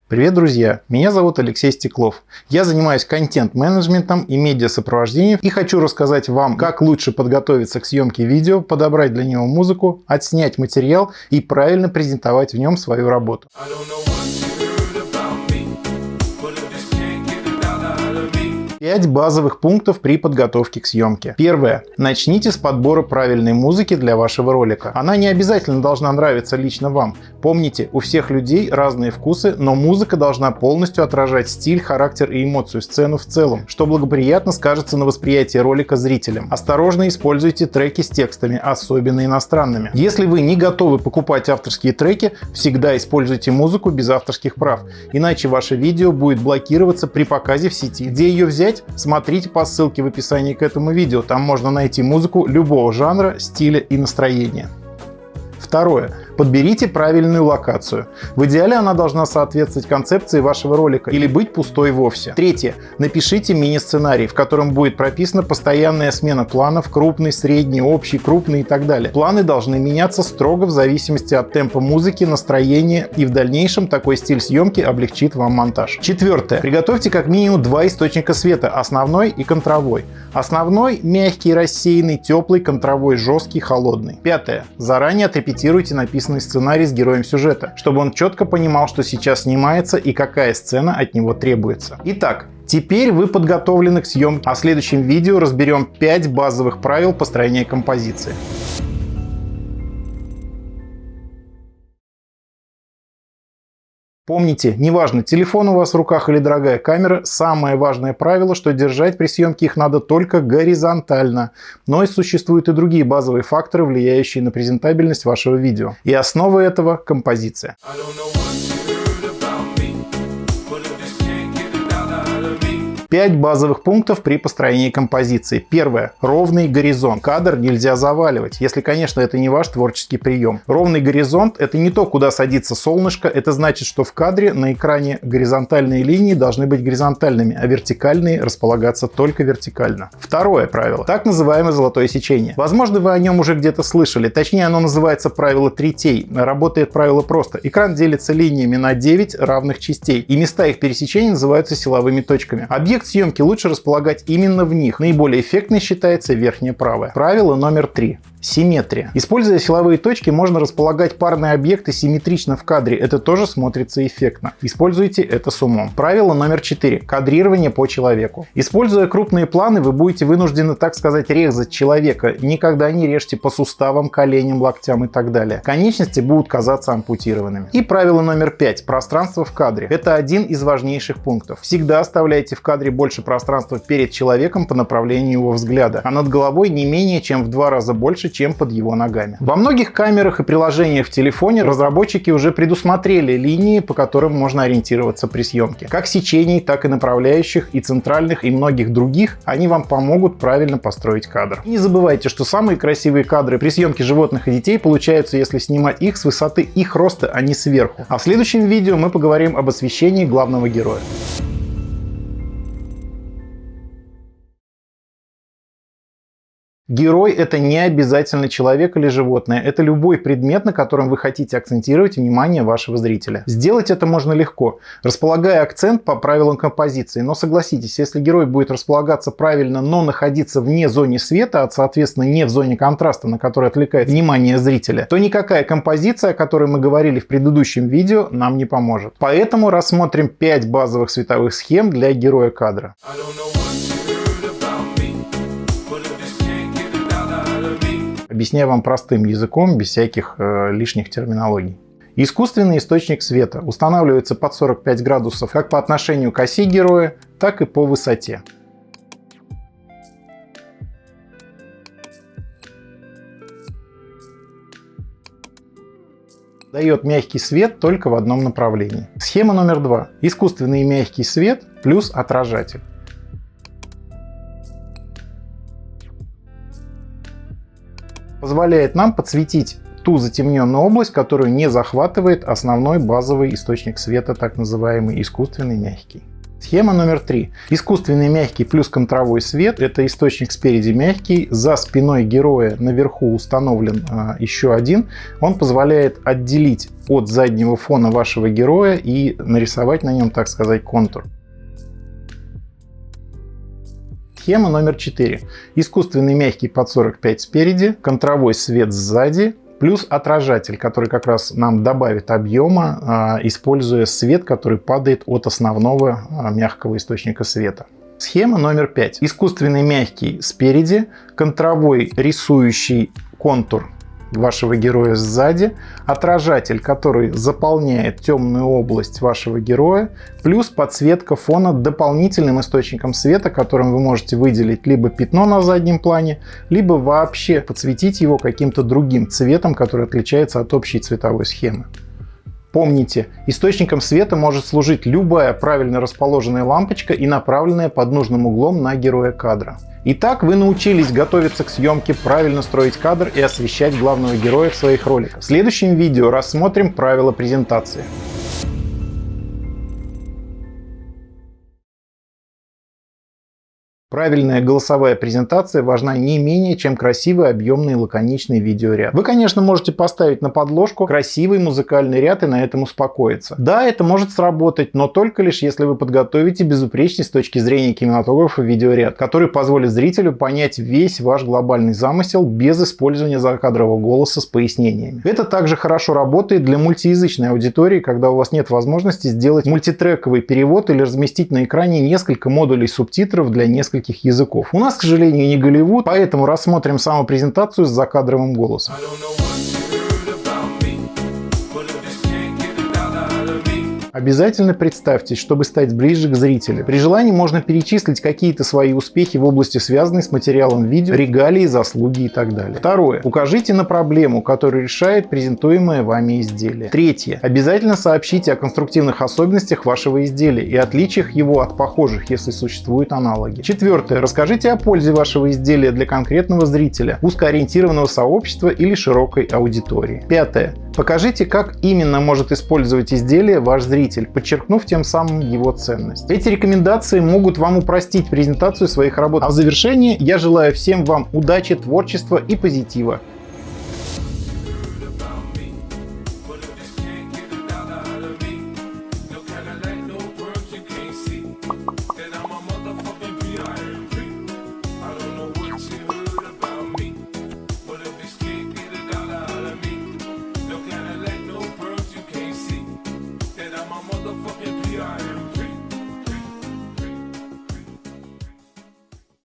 Привет, друзья! Меня зовут Алексей Стеклов. Я занимаюсь контент-менеджментом и медиасопровождением и хочу рассказать вам, как лучше подготовиться к съемке видео, подобрать для него музыку, отснять материал и правильно презентовать в нем свою работу. 5 базовых пунктов при подготовке к съемке. Первое. Начните с подбора правильной музыки для вашего ролика. Она не обязательно должна нравиться лично вам. Помните, у всех людей разные вкусы, но музыка должна полностью отражать стиль, характер и эмоцию, сцену в целом, что благоприятно скажется на восприятии ролика зрителям. Осторожно используйте треки с текстами, особенно иностранными. Если вы не готовы покупать авторские треки, всегда используйте музыку без авторских прав, иначе ваше видео будет блокироваться при показе в сети. Где ее взять? Смотрите по ссылке в описании к этому видео, там можно найти музыку любого жанра, стиля и настроения. Второе. Подберите правильную локацию. В идеале она должна соответствовать концепции вашего ролика или быть пустой вовсе. Третье. Напишите мини-сценарий, в котором будет прописана постоянная смена планов, крупный, средний, общий, крупный и так далее. Планы должны меняться строго в зависимости от темпа музыки, настроения, и в дальнейшем такой стиль съемки облегчит вам монтаж. Четвертое. Приготовьте как минимум 2 источника света, основной и контровой. Основной – мягкий, рассеянный, теплый, контровой – жесткий, холодный. Пятое. Заранее отрепетируйте написанный сценарий с героем сюжета, чтобы он четко понимал, что сейчас снимается и какая сцена от него требуется. Итак, теперь вы подготовлены к съемке, а в следующем видео разберем 5 базовых правил построения композиции. Помните, неважно, телефон у вас в руках или дорогая камера, самое важное правило, что держать при съемке их надо только горизонтально. Но и существуют и другие базовые факторы, влияющие на презентабельность вашего видео. И основа этого – композиция. 5 базовых пунктов при построении композиции. Первое. Ровный горизонт. Кадр нельзя заваливать, если, конечно, это не ваш творческий прием. Ровный горизонт – это не то, куда садится солнышко, это значит, что в кадре на экране горизонтальные линии должны быть горизонтальными, а вертикальные располагаться только вертикально. Второе правило. Так называемое золотое сечение. Возможно, вы о нем уже где-то слышали, точнее оно называется правило третей. Работает правило просто. Экран делится линиями на 9 равных частей, и места их пересечения называются силовыми точками. Объект съемки лучше располагать именно в них. Наиболее эффектной считается верхняя правая. Правило номер 3. Симметрия. Используя силовые точки, можно располагать парные объекты симметрично в кадре. Это тоже смотрится эффектно. Используйте это с умом. Правило номер 4. Кадрирование по человеку. Используя крупные планы, вы будете вынуждены, так сказать, резать человека. Никогда не режьте по суставам, коленям, локтям и так далее. Конечности будут казаться ампутированными. И правило номер 5. Пространство в кадре. Это один из важнейших пунктов. Всегда оставляйте в кадре больше пространства перед человеком по направлению его взгляда, а над головой не менее чем в 2 раза больше, чем под его ногами. Во многих камерах и приложениях в телефоне разработчики уже предусмотрели линии, по которым можно ориентироваться при съемке. Как сечений, так и направляющих, и центральных, и многих других. Они вам помогут правильно построить кадр. И не забывайте, что самые красивые кадры при съемке животных и детей получаются, если снимать их с высоты их роста, а не сверху. А в следующем видео мы поговорим об освещении главного героя. Герой – это не обязательно человек или животное, это любой предмет, на котором вы хотите акцентировать внимание вашего зрителя. Сделать это можно легко, располагая акцент по правилам композиции. Но согласитесь, если герой будет располагаться правильно, но находиться вне зоны света, а соответственно не в зоне контраста, на который отвлекает внимание зрителя, то никакая композиция, о которой мы говорили в предыдущем видео, нам не поможет. Поэтому рассмотрим 5 базовых световых схем для героя кадра. Объясняю вам простым языком, без всяких лишних терминологий. Искусственный источник света устанавливается под 45 градусов как по отношению к оси героя, так и по высоте. Дает мягкий свет только в одном направлении. Схема номер 2. Искусственный мягкий свет плюс отражатель. Позволяет нам подсветить ту затемненную область, которую не захватывает основной базовый источник света, так называемый искусственный мягкий. Схема номер 3. Искусственный мягкий плюс контровой свет. Это источник спереди мягкий. За спиной героя наверху установлен еще один. Он позволяет отделить от заднего фона вашего героя и нарисовать на нем, так сказать, контур. Схема номер 4. Искусственный мягкий под 45 спереди, контровой свет сзади, плюс отражатель, который как раз нам добавит объема, используя свет, который падает от основного мягкого источника света. Схема номер 5. Искусственный мягкий спереди, контровой рисующий контур вашего героя сзади, отражатель, который заполняет темную область вашего героя, плюс подсветка фона дополнительным источником света, которым вы можете выделить либо пятно на заднем плане, либо вообще подсветить его каким-то другим цветом, который отличается от общей цветовой схемы. Помните, источником света может служить любая правильно расположенная лампочка и направленная под нужным углом на героя кадра. Итак, вы научились готовиться к съемке, правильно строить кадр и освещать главного героя в своих роликах. В следующем видео рассмотрим правила презентации. Правильная голосовая презентация важна не менее, чем красивый, объемный и лаконичный видеоряд. Вы, конечно, можете поставить на подложку красивый музыкальный ряд и на этом успокоиться. Да, это может сработать, но только лишь если вы подготовите безупречный с точки зрения кинематографа видеоряд, который позволит зрителю понять весь ваш глобальный замысел без использования закадрового голоса с пояснениями. Это также хорошо работает для мультиязычной аудитории, когда у вас нет возможности сделать мультитрековый перевод или разместить на экране несколько модулей субтитров для нескольких языков. У нас, к сожалению, не Голливуд, поэтому рассмотрим самопрезентацию с закадровым голосом. Обязательно представьтесь, чтобы стать ближе к зрителю. При желании можно перечислить какие-то свои успехи в области, связанной с материалом видео, регалии, заслуги и так далее. Второе. Укажите на проблему, которую решает презентуемое вами изделие. Третье. Обязательно сообщите о конструктивных особенностях вашего изделия и отличиях его от похожих, если существуют аналоги. Четвертое. Расскажите о пользе вашего изделия для конкретного зрителя, узкоориентированного сообщества или широкой аудитории. Пятое. Покажите, как именно может использовать изделие ваш зритель, подчеркнув тем самым его ценность. Эти рекомендации могут вам упростить презентацию своих работ. А в завершении я желаю всем вам удачи, творчества и позитива.